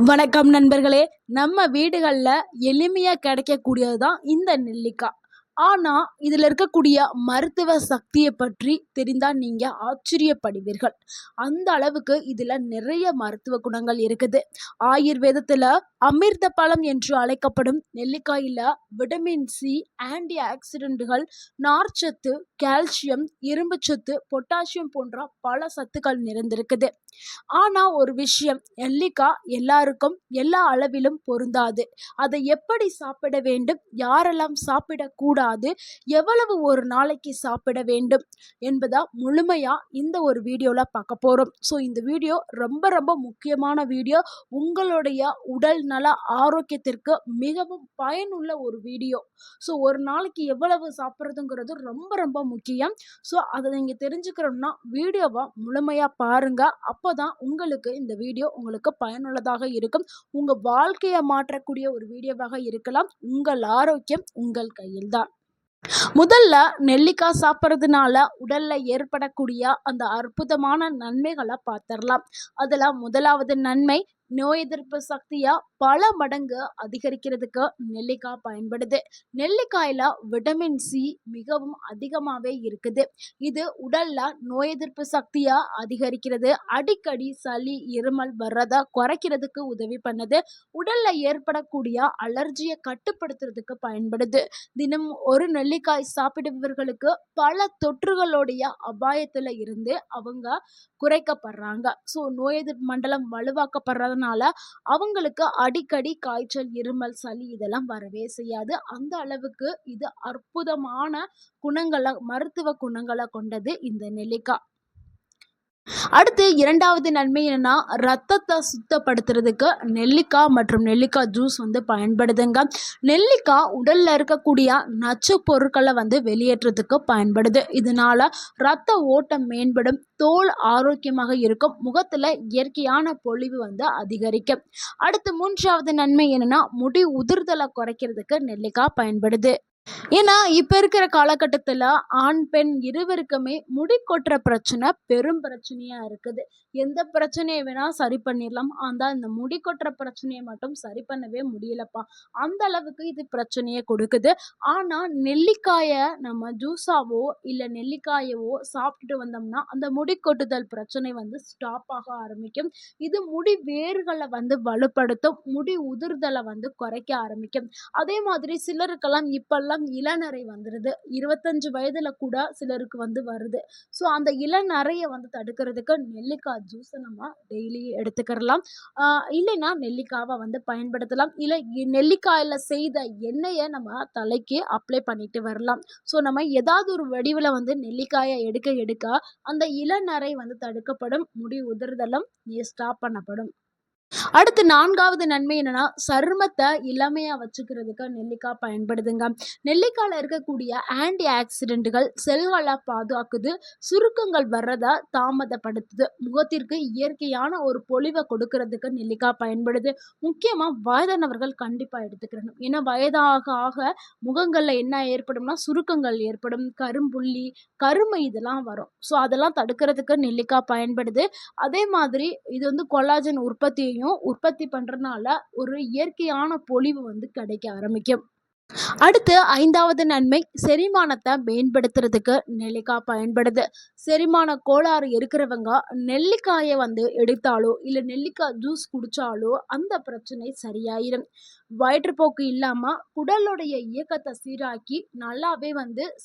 வணக்கம் நண்பர்களே. நம்ம வீடுகள்ல எளிமையா கிடைக்கக்கூடியது தான் இந்த நெல்லிக்காய். ஆனா இதுல இருக்கக்கூடிய மருத்துவ சக்தியை பற்றி தெரிந்தா நீங்க ஆச்சரியப்படுவீர்கள். அந்த அளவுக்கு இதுல நிறைய மருத்துவ குணங்கள் இருக்குது. ஆயுர்வேதத்துல அமிர்த பழம் என்று அழைக்கப்படும் நெல்லிக்காயில விட்டமின் சி, ஆன்டி ஆக்சிடென்ட்கள், நார்ச்சத்து, கால்சியம், இரும்புச்சத்து, பொட்டாசியம் போன்ற பல சத்துக்கள் நிறைந்திருக்குது. ஆனா ஒரு விஷயம், நெல்லிக்காய் எல்லாருக்கும் எல்லா அளவிலும் பொருந்தாது. அதை எப்படி சாப்பிட வேண்டும், யாரெல்லாம் சாப்பிடக்கூடாது, எவ்வளவு ஒரு நாளைக்கு சாப்பிட வேண்டும் என்பதை முழுமையா இந்த ஒரு வீடியோல பார்க்க போறோம். ஸோ இந்த வீடியோ ரொம்ப ரொம்ப முக்கியமான வீடியோ. உங்களுடைய உடல் நல ஆரோக்கியத்திற்கு மிகவும் பயனுள்ள ஒரு வீடியோ. ஸோ ஒரு நாளைக்கு எவ்வளவு சாப்பிட்றதுங்கிறது ரொம்ப ரொம்ப முக்கியம். ஸோ அதை நீங்க தெரிஞ்சுக்கணும்னா வீடியோவை முழுமையா பாருங்க. அப்போதான் உங்களுக்கு இந்த வீடியோ உங்களுக்கு பயனுள்ளதாக இருக்கும். உங்க வாழ்க்கையை மாற்றக்கூடிய ஒரு வீடியோவாக இருக்கலாம். உங்கள் ஆரோக்கியம் உங்கள் கையில்தான். முதல்ல நெல்லிக்காய் சாப்பிட்றதுனால உடல்ல ஏற்படக்கூடிய அந்த அற்புதமான நன்மைகளை பார்த்துடலாம். அதுல முதலாவது நன்மை, நோய் எதிர்ப்பு சக்தியா பல மடங்கு அதிகரிக்கிறதுக்கு நெல்லிக்காய் பயன்படுது. நெல்லிக்காயில விட்டமின் சி மிகவும் அதிகமாகவே இருக்குது. இது உடல்ல நோய் எதிர்ப்பு சக்தியா அதிகரிக்கிறது. அடிக்கடி சளி, இருமல் வர்றதை குறைக்கிறதுக்கு உதவி பண்ணுது. உடல்ல ஏற்படக்கூடிய அலர்ஜியை கட்டுப்படுத்துறதுக்கு பயன்படுது. தினம் ஒரு நெல்லிக்காய் சாப்பிடுபவர்களுக்கு பல தொற்றுகளுடைய அபாயத்துல இருந்து அவங்க குறைக்கப்படுறாங்க. ஸோ நோய் எதிர்ப்பு மண்டலம் வலுவாக்கப்படுறதுனால அவங்களுக்கு அடிக்கடி காய்ச்சல், இருமல், சளி இதெல்லாம் வரவே செய்யாது. அந்த அளவுக்கு இது அற்புதமான குணங்களை, மருத்துவ குணங்களை கொண்டது இந்த நெல்லிக்காய். அடுத்து இரண்டாவது நன்மை என்னன்னா, ரத்தத்தை சுத்தப்படுத்துறதுக்கு நெல்லிக்காய் மற்றும் நெல்லிக்காய் ஜூஸ் பயன்படுதுங்க. நெல்லிக்காய் உடல்ல இருக்கக்கூடிய நச்சு பொருட்களை வெளியேற்றத்துக்கு பயன்படுது. இதனால ரத்த ஓட்டம் மேம்படும், தோல் ஆரோக்கியமாக இருக்கும், முகத்துல இயற்கையான பொலிவு அதிகரிக்கும். அடுத்து மூன்றாவது நன்மை என்னன்னா, முடி உதிர்தலை குறைக்கிறதுக்கு நெல்லிக்காய் பயன்படுது. ஏன்னா இப்ப இருக்கிற காலகட்டத்துல ஆண் பெண் இருவருக்குமே முடி கொட்டுற பிரச்சனை பெரும் பிரச்சனையா இருக்குது. எந்த பிரச்சனையை வேணா சரி பண்ணிடலாம், ஆனா இந்த முடி கொட்டுற பிரச்சனையை மட்டும் சரி பண்ணவே முடியலப்பா. அந்த அளவுக்கு இது பிரச்சனையை கொடுக்குது. ஆனா நெல்லிக்காய நம்ம ஜூஸாவோ இல்ல நெல்லிக்காயவோ சாப்பிட்டுட்டு வந்தோம்னா அந்த முடி கொட்டுதல் பிரச்சனை ஸ்டாப் ஆக ஆரம்பிக்கும். இது முடி வேர்களை வலுப்படுத்தும், முடி உதிர்தலை குறைக்க ஆரம்பிக்கும். அதே மாதிரி சிலருக்கெல்லாம் இப்பெல்லாம் இளநரை வந்துருது. 25 வயதுல கூட சிலருக்கு வருது. ஸோ அந்த இளநரையை தடுக்கிறதுக்கு நெல்லிக்காய் ஜூஸை நம்ம டெய்லி எடுத்துக்கிறலாம். இல்லைன்னா நெல்லிக்காவை பயன்படுத்தலாம். இல்லை நெல்லிக்காயில் செய்த எண்ணெயை நம்ம தலைக்கு அப்ளை பண்ணிட்டு வரலாம். ஸோ நம்ம ஏதாவது ஒரு வடிவில் நெல்லிக்காயை எடுக்க எடுக்க அந்த இளநரை தடுக்கப்படும், முடி உதிர்தலும் ஸ்டாப் பண்ணப்படும். அடுத்து நான்காவது நன்மை என்னன்னா, சருமத்தை இளமையா வச்சுக்கிறதுக்கு நெல்லிக்காய் பயன்படுதுங்க. நெல்லிக்காயில இருக்கக்கூடிய ஆன்டி ஆக்சிடென்ட்கள் செல்களை பாதுகாக்குது, சுருக்கங்கள் வர்றதை தாமதப்படுத்துது, முகத்திற்கு இயற்கையான ஒரு பொலிவை கொடுக்கறதுக்கு நெல்லிக்காய் பயன்படுது. முக்கியமா வயதானவர்கள் கண்டிப்பா எடுத்துக்கிறணும். ஏன்னா வயதாக ஆக முகங்கள்ல என்ன ஏற்படும்னா சுருக்கங்கள் ஏற்படும், கரும்புள்ளி, கருமை இதெல்லாம் வரும். ஸோ அதெல்லாம் தடுக்கிறதுக்கு நெல்லிக்காய் பயன்படுது. அதே மாதிரி இது கொலாஜன் உற்பத்தி பண்றதுனால ஒரு இயற்கையான பொலிவு கிடைக்க ஆரம்பிக்கும். அடுத்து ஐந்தாவது நன்மை, செரிமானத்தை மேம்படுத்துறதுக்கு நெல்லிக்காய் பயன்படுது. செரிமான கோளாறு இருக்கிறவங்க நெல்லிக்காயை எடுத்தாலோ இல்லை நெல்லிக்காய் ஜூஸ் குடித்தாலோ அந்த பிரச்சனை சரியாயிடும். வயிற்றுப்போக்கு இல்லாமல் குடலுடைய இயக்கத்தை சீராக்கி நல்லாவே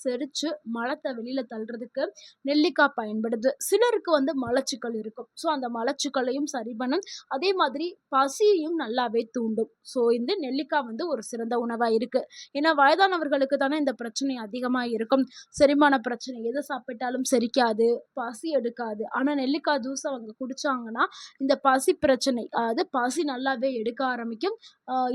செரித்து மலத்தை வெளியில் தள்ளுறதுக்கு நெல்லிக்காய் பயன்படுது. சிலருக்கு மலச்சிக்கல் இருக்கும். ஸோ அந்த மலச்சிக்கலையும் சரி பண்ணும். அதே மாதிரி பசியையும் நல்லாவே தூண்டும். ஸோ இந்த நெல்லிக்காய் ஒரு சிறந்த உணவாக இருக்குது. ஏன்னா வயதானவர்களுக்கு தானே இந்த பிரச்சனை அதிகமாக இருக்கும். செரிமான பிரச்சனை, எதை சாப்பிட்டாலும் செரிக்காது, பசி எடுக்காது. ஆனால் நெல்லிக்காய் ஜூஸ் அவங்க குடித்தாங்கன்னா இந்த பசி பிரச்சனை, அதாவது பசி நல்லாவே எடுக்க ஆரம்பிக்கும்.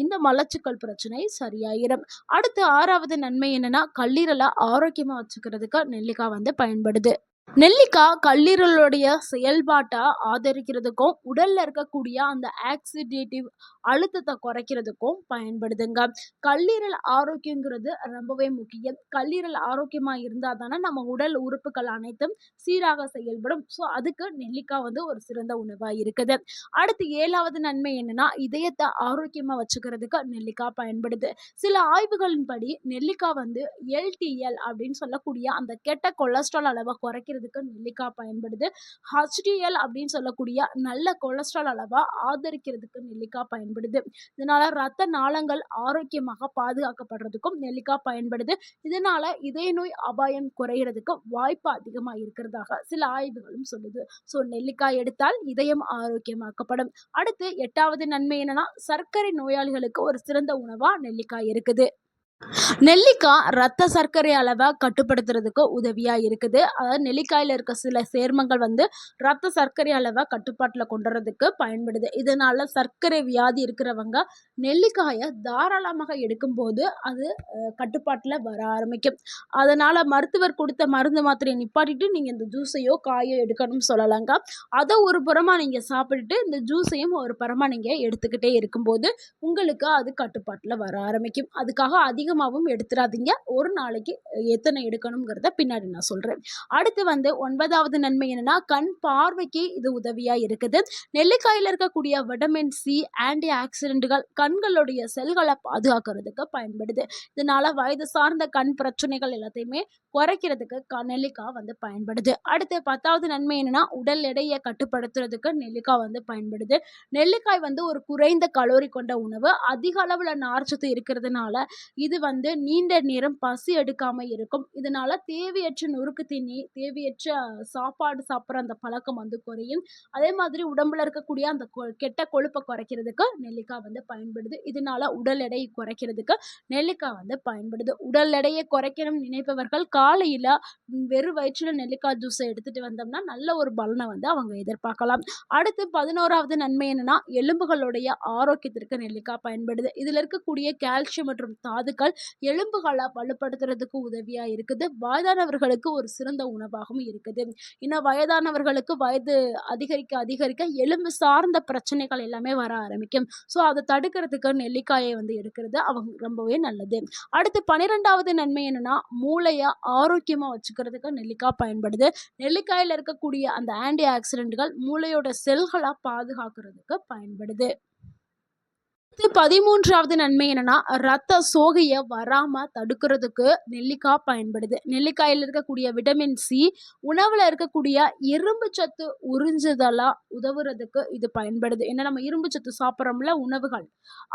இந்த மலச்சிக்கல் பிரச்சனை சரியாயிடும். அடுத்து ஆறாவது நன்மை என்னன்னா, கல்லீரலை ஆரோக்கியமாக வச்சுக்கிறதுக்கு நெல்லிக்காய் பயன்படுது. நெல்லிக்காய் கல்லீரலுடைய செயல்பாட்ட ஆதரிக்கிறதுக்கும், உடல்ல இருக்கக்கூடிய அந்த ஆக்ஸிடேட்டிவ் அழுத்தத்த குறைக்கிறதுக்கும் பயன்படுதுங்க. கல்லீரல் ஆரோக்கியங்கிறது ரொம்பவே முக்கியம். கல்லீரல் ஆரோக்கியமா இருந்தா தானே நம்ம உடல் உறுப்புகள் அனைத்தும் சீராக செயல்படும். ஸோ, அதுக்கு நெல்லிக்காய் வந்து ஒரு சிறந்த உணவா இருக்குது. அடுத்து 7வது நன்மை என்னன்னா, இதயத்த ஆரோக்கியமா வச்சுக்கிறதுக்கு நெல்லிக்காய் பயன்படுது. சில ஆய்வுகளின்படி நெல்லிக்காய் வந்து எல்டிஎல் அப்படின்னு சொல்லக்கூடிய அந்த கெட்ட கொலஸ்ட்ரால் அளவ குறைக்கிறதுக்கு நெல்லிக்காய் பயன்படுது. HDL அப்படின்னு சொல்லக்கூடிய நல்ல கொலஸ்ட்ரால் அளவ ஆதரிக்கிறதுக்கு நெல்லிக்காய் பயன்படுது. இதனால ரத்த நாளங்கள் ஆரோக்கியமாக பாதுகாக்கப்படுறதுக்கும் நெல்லிக்காய் பயன்படுது. இதனால இதய நோய் அபாயம் குறையறதுக்கு வாய்ப்பு அதிகமா இருக்கிறதாக சில ஆய்வுகளும் சொல்லுது. ஸோ நெல்லிக்காய் எடுத்தால் இதயம் ஆரோக்கியமாக்கப்படும். அடுத்து 8வது நன்மை என்னன்னா, சர்க்கரை நோயாளிகளுக்கு ஒரு சிறந்த உணவா நெல்லிக்காய் இருக்குது. நெல்லிக்காய் ரத்த சர்க்கரை அளவை கட்டுப்படுத்துறதுக்கு உதவியா இருக்குது. அதாவது நெல்லிக்காயில இருக்க சில சேர்மங்கள் வந்து ரத்த சர்க்கரை அளவை கட்டுப்பாட்டுல கொண்டுறதுக்கு பயன்படுது. இதனால சர்க்கரை வியாதி இருக்கிறவங்க நெல்லிக்காயை தாராளமாக எடுக்கும்போது அது கட்டுப்பாட்டுல வர ஆரம்பிக்கும். அதனால மருத்துவர் கொடுத்த மருந்து மாத்திரையை நிப்பாட்டிட்டு நீங்க இந்த ஜூஸையோ காயோ எடுக்கணும்னு சொல்லலாங்க. அதை ஒரு புறமா நீங்க சாப்பிட்டுட்டு இந்த ஜூஸையும் ஒரு புறமா நீங்க எடுத்துக்கிட்டே இருக்கும்போது உங்களுக்கு அது கட்டுப்பாட்டுல வர ஆரம்பிக்கும். அதுக்காக அதிகமாகவும் எடுத்துறாதீங்க. ஒரு நாளைக்கு எத்தனை எடுக்கணுங்கிறத பின்னாடி நான் சொல்றேன். அடுத்து வந்து 9வது நன்மை என்னன்னா, கண் பார்வைக்கு இது உதவியா இருக்குது. நெல்லிக்காயில இருக்கக்கூடிய விட்டமின் சி, ஆன்டி ஆக்சிடென்ட்கள் கண்களுடைய செல்களை பாதுகாக்கிறதுக்கு பயன்படுது. இதனால வயது சார்ந்த கண் பிரச்சனைகள் எல்லாத்தையுமே குறைக்கிறதுக்கு நெல்லிக்காய் வந்து பயன்படுது. அடுத்து 10வது நன்மை என்னன்னா, உடல் எடையை கட்டுப்படுத்துறதுக்கு நெல்லிக்காய் வந்து பயன்படுது. நெல்லிக்காய் வந்து ஒரு குறைந்த கலோரி கொண்ட உணவு. அதிக அளவுல நார்ச்சத்து இருக்கிறதுனால இது வந்து நீண்ட நேரம் பசி எடுக்காம இருக்கும். இதனால தேவையற்ற நொறுக்கு தீனி, தேவையற்ற சாப்பாடு சாப்பிடுற அந்த பழக்கம் வந்து குறையும். அதே மாதிரி உடம்புல இருக்கக்கூடிய அந்த கெட்ட கொழுப்பை குறைக்கிறதுக்கு நெல்லிக்காய் வந்து பயன்படுது. இதனால உடல் எடை குறைக்கிறதுக்கு நெல்லிக்காய் வந்து பயன்படுது. உடல் எடையை குறைக்கணும்னு நினைப்பவர்கள் காலையில வெறும் வயிற்றுல நெல்லிக்காய் ஜூஸை எடுத்துட்டு வந்தோம்னா நல்ல ஒரு பலனை வந்து அவங்க எதிர்பார்க்கலாம். அடுத்து 11வது நன்மை என்னன்னா, எலும்புகளுடைய ஆரோக்கியத்திற்கு நெல்லிக்காய் பயன்படுது. இதுல இருக்கக்கூடிய கால்சியம் மற்றும் தாதுக்கள் எலும்புகளை வலுப்படுத்துறதுக்கு உதவியா இருக்குது. வயதானவர்களுக்கு ஒரு சிறந்த உணவாகவும் இருக்குது. இன்னும் வயதானவர்களுக்கு வயது அதிகரிக்க அதிகரிக்க எலும்பு சார்ந்த பிரச்சனைகள் எல்லாமே வர ஆரம்பிக்கும். ஸோ அதை தடுக்கிறதுக்கு நெல்லிக்காயை வந்து எடுக்கிறது அவங்க ரொம்பவே நல்லது. அடுத்து 12வது நன்மை என்னன்னா, மூளையை ஆரோக்கியமா வச்சுக்கிறதுக்கு நெல்லிக்காய் பயன்படுது. நெல்லிக்காயில இருக்கக்கூடிய அந்த ஆன்டி ஆக்சிடென்ட்கள் மூளையோட செல்களை பாதுகாக்கிறதுக்கு பயன்படுது. 13வது நன்மை என்னன்னா, ரத்த சோகைய வராம தடுக்கிறதுக்கு நெல்லிக்காய் பயன்படுது. நெல்லிக்காயில இருக்கக்கூடிய விட்டமின் சி உணவுல இருக்கக்கூடிய இரும்பு சத்து உறிஞ்சுதலா உதவுறதுக்கு இது பயன்படுது. ஏன்னா நம்ம இரும்பு சத்து சாப்பிட்றோம்ல உணவுகள்.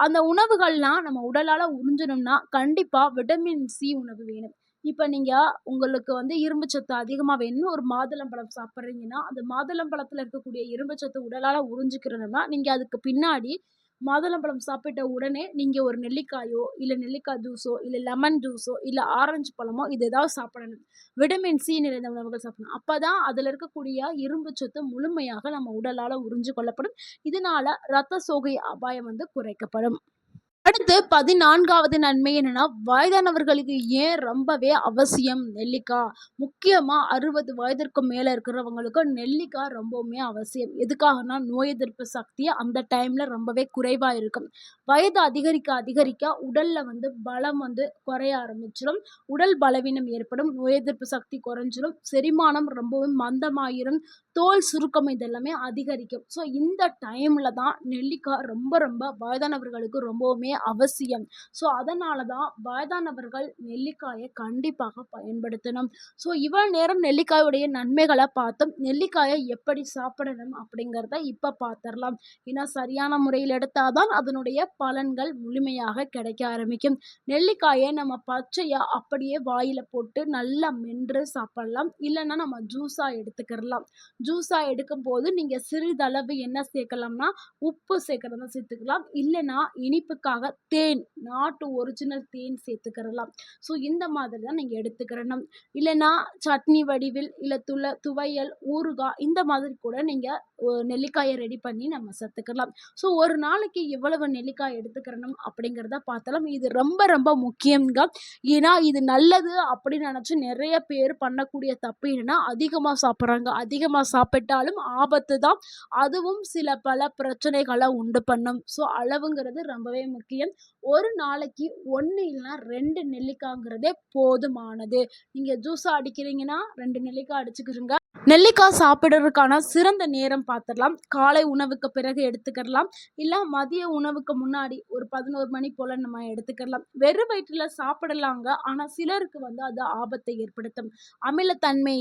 அந்த உணவுகள்லாம் நம்ம உடலால உறிஞ்சணும்னா கண்டிப்பா விட்டமின் சி உணவு வேணும். இப்ப நீங்க உங்களுக்கு வந்து இரும்பு சத்து அதிகமா வேணும்னு ஒரு மாதுளம்பழம் சாப்பிடுறீங்கன்னா, அந்த மாதுளம்பழத்துல இருக்கக்கூடிய இரும்பு சத்து உடலால உறிஞ்சிக்கிறணும்னா, நீங்க அதுக்கு பின்னாடி மாதுளம்பழம் சாப்பிட்ட உடனே நீங்க ஒரு நெல்லிக்காயோ, இல்ல நெல்லிக்காய் ஜூஸோ, இல்ல லெமன் ஜூஸோ, இல்ல ஆரஞ்சு பழமோ இது ஏதாவது சாப்பிடணும். விட்டமின் சி நிறைந்த உணவுகள் சாப்பிடணும். அப்பதான் அதுல இருக்கக்கூடிய இரும்பு சத்து முழுமையாக நம்ம உடலால உறிஞ்சு கொள்ளப்படும். இதனால ரத்த சோகை அபாயம் வந்து குறைக்கப்படும். அடுத்து 14வது நன்மை என்னன்னா, வயதானவர்களுக்கு ஏன் ரொம்பவே அவசியம் நெல்லிக்காய். முக்கியமா 60 வயதிற்கு மேல இருக்கிறவங்களுக்கு நெல்லிக்காய் ரொம்பவுமே அவசியம். எதுக்காகனா, நோய் எதிர்ப்பு சக்தி அந்த டைம்ல ரொம்பவே குறைவா இருக்கும். வயது அதிகரிக்க அதிகரிக்க உடல்ல வந்து பலம் வந்து குறைய ஆரம்பிச்சிடும். உடல் பலவீனம் ஏற்படும். நோய் எதிர்ப்பு சக்தி குறைஞ்சிரும். செரிமானம் ரொம்பவும் மந்தமாயிரும். தோல் சுருக்கம் இதெல்லாமே அதிகரிக்கும். ஸோ இந்த டைம்ல தான் நெல்லிக்காய் ரொம்ப ரொம்ப வயதானவர்களுக்கு ரொம்பவுமே அவசியம். ஸோ அதனால தான் வயதானவர்கள் நெல்லிக்காயை கண்டிப்பாக பயன்படுத்தணும். ஸோ இவ்வளவு நேரம் நெல்லிக்காயுடைய நன்மைகளை பார்த்தோம். நெல்லிக்காயை எப்படி சாப்பிடணும் அப்படிங்கிறத இப்ப பார்த்துடலாம். ஏன்னா சரியான முறையில் எடுத்தாதான் அதனுடைய பலன்கள் முழுமையாக கிடைக்க ஆரம்பிக்கும். நெல்லிக்காயை நம்ம பச்சையா அப்படியே வாயில போட்டு நல்லா மென்று சாப்பிடலாம். இல்லைன்னா நம்ம ஜூஸா எடுத்துக்கிறலாம். ஜூஸா எடுக்கும்போது நீங்க சிறிதளவு என்ன சேர்க்கலாம்னா, உப்பு சேர்க்கிறதா சேர்த்துக்கலாம். இல்லைன்னா இனிப்புக்காக பதிலாக தேன், நாட்டு ஒரிஜினல் தேன் சேர்த்துக்கிறலாம். ஸோ இந்த மாதிரி தான் நீங்கள் எடுத்துக்கிறணும். இல்லைன்னா சட்னி வடிவில் இல்லை துவையல், ஊறுகாய் இந்த மாதிரி கூட நீங்கள் நெல்லிக்காயை ரெடி பண்ணி நம்ம சேர்த்துக்கலாம். ஸோ ஒரு நாளைக்கு எவ்வளவு நெல்லிக்காய் எடுத்துக்கிறணும் அப்படிங்கிறத பார்த்தலாம். இது ரொம்ப ரொம்ப முக்கியங்க. ஏன்னா இது நல்லது அப்படின்னு நினச்சி நிறைய பேர் பண்ணக்கூடிய தப்பு என்னன்னா அதிகமாக சாப்பிட்றாங்க. அதிகமாக சாப்பிட்டாலும் ஆபத்து தான். அதுவும் பல பிரச்சனைகளை உண்டு பண்ணும். ஸோ அளவுங்கிறது ரொம்பவே முக்கியம். ஒரு நாளைக்கு 1 இல்லைன்னா 2 நெல்லிக்காய்ங்கிறதே போதுமானது. நீங்கள் ஜூஸாக அடிக்கிறீங்கன்னா 2 நெல்லிக்காய் அடிச்சுக்கிறீங்க. நெல்லிக்காய் சாப்பிடுறதுக்கான சிறந்த நேரம் பார்த்துடலாம். காலை உணவுக்கு பிறகு எடுத்துக்கலாம். இல்லை மதிய உணவுக்கு முன்னாடி ஒரு 11 மணி போல் நம்ம எடுத்துக்கலாம். வெறும் வயிற்றில் சாப்பிடலாங்க. ஆனால் சிலருக்கு அது ஆபத்தை ஏற்படுத்தும். அமிலத்தன்மை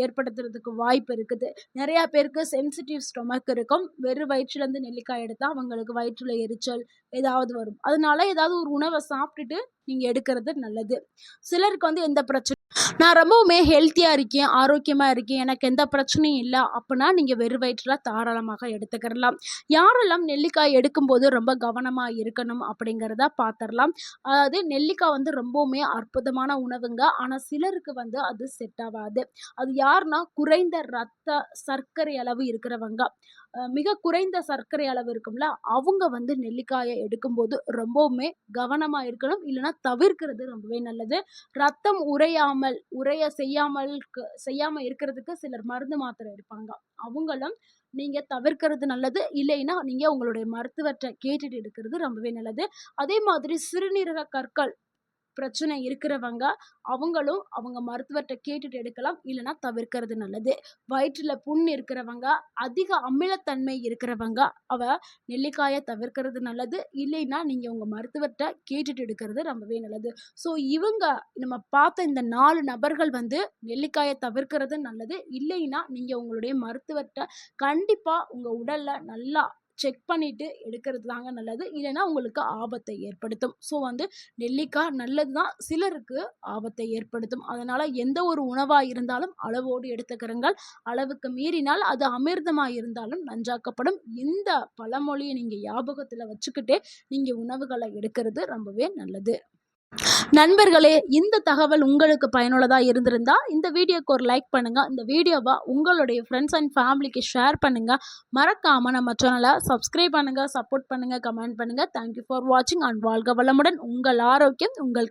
ஏற்படுத்துறதுக்கு வாய்ப்பு இருக்குது. நிறையா பேருக்கு சென்சிட்டிவ் ஸ்டொமக் இருக்கும். வெறும் வயிற்றுலேருந்து நெல்லிக்காய் எடுத்தால் அவங்களுக்கு வயிற்றில் எரிச்சல் ஏதாவது வரும். அதனால ஏதாவது ஒரு உணவை சாப்பிட்டுட்டு நீங்கள் எடுக்கிறது நல்லது. சிலருக்கு எந்த பிரச்சனை நான் ரொம்பவுமே ஹெல்த்தியாக இருக்கேன், ஆரோக்கியமாக இருக்கேன், எனக்கு எந்த பிரச்சனையும் இல்லை அப்படின்னா நீங்கள் வெறும் வயிற்றில் தாராளமாக எடுத்துக்கிறலாம். யாரெல்லாம் நெல்லிக்காய் எடுக்கும்போது ரொம்ப கவனமாக இருக்கணும் அப்படிங்கிறத பார்த்துடலாம். அதாவது நெல்லிக்காய் ரொம்பவுமே அற்புதமான உணவுங்க. ஆனால் சிலருக்கு அது செட் ஆகாது. அது யாருன்னா குறைந்த இரத்த சர்க்கரை அளவு இருக்கிறவங்க, மிக குறைந்த சர்க்கரை அளவு இருக்கும்ல, அவங்க நெல்லிக்காயை எடுக்கும்போது ரொம்பவுமே கவனமாக இருக்கணும். இல்லைன்னா தவிர்க்கிறது ரொம்பவே நல்லது. ரத்தம் செய்யாமல் இருக்கிறதுக்கு சிலர் மருந்து மாத்திரை எடுப்பாங்க. அவங்களும் நீங்கள் தவிர்க்கிறது நல்லது. இல்லைன்னா நீங்கள் உங்களுடைய மருத்துவர்கிட்ட கேட்டுட்டு எடுக்கிறது ரொம்பவே நல்லது. அதே மாதிரி சிறுநீரக கற்கள் பிரச்சனை இருக்கிறவங்க அவங்களும் அவங்க மருத்துவர்கிட்ட கேட்டுட்டு எடுக்கலாம். இல்லைன்னா தவிர்க்கிறது நல்லது. வயிற்றில் புண் இருக்கிறவங்க, அதிக அமிலத்தன்மை இருக்கிறவங்க நெல்லிக்காயை தவிர்க்கிறது நல்லது. இல்லைன்னா நீங்கள் உங்கள் மருத்துவர்கிட்ட கேட்டுட்டு எடுக்கிறது ரொம்பவே நல்லது. ஸோ நம்ம பார்த்த இந்த 4 நபர்கள் நெல்லிக்காயை தவிர்க்கிறது நல்லது. இல்லைன்னா நீங்கள் உங்களுடைய மருத்துவர்கிட்ட கண்டிப்பாக உங்கள் உடலில் நல்லா செக் பண்ணிட்டு எடுக்கிறது தாங்க நல்லது. இல்லைன்னா உங்களுக்கு ஆபத்தை ஏற்படுத்தும். ஸோ நெல்லிக்காய் நல்லது தான், சிலருக்கு ஆபத்தை ஏற்படுத்தும். அதனால் எந்த ஒரு உணவாக இருந்தாலும் அளவோடு எடுத்துக்கிறங்கள். அளவுக்கு மீறினால் அது அமிர்தமாக இருந்தாலும் நஞ்சாக்கப்படும். இந்த பழமொழியை நீங்கள் ஞாபகத்தில் வச்சுக்கிட்டே நீங்கள் உணவுகளை எடுக்கிறது ரொம்பவே நல்லது. நண்பர்களே, இந்த தகவல் உங்களுக்கு பயனுள்ளதாக இருந்திருந்தா இந்த வீடியோக்கு ஒரு லைக் பண்ணுங்கள். இந்த வீடியோவை உங்களுடைய ஃப்ரெண்ட்ஸ் அண்ட் ஃபேமிலிக்கு ஷேர் பண்ணுங்கள். மறக்காமல் நம்ம சேனலை சப்ஸ்கிரைப் பண்ணுங்கள், சப்போர்ட் பண்ணுங்கள், கமெண்ட் பண்ணுங்கள். தேங்க்யூ ஃபார் வாட்சிங் அண்ட் வாழ்க வளமுடன். உங்கள் ஆரோக்கியம் உங்கள்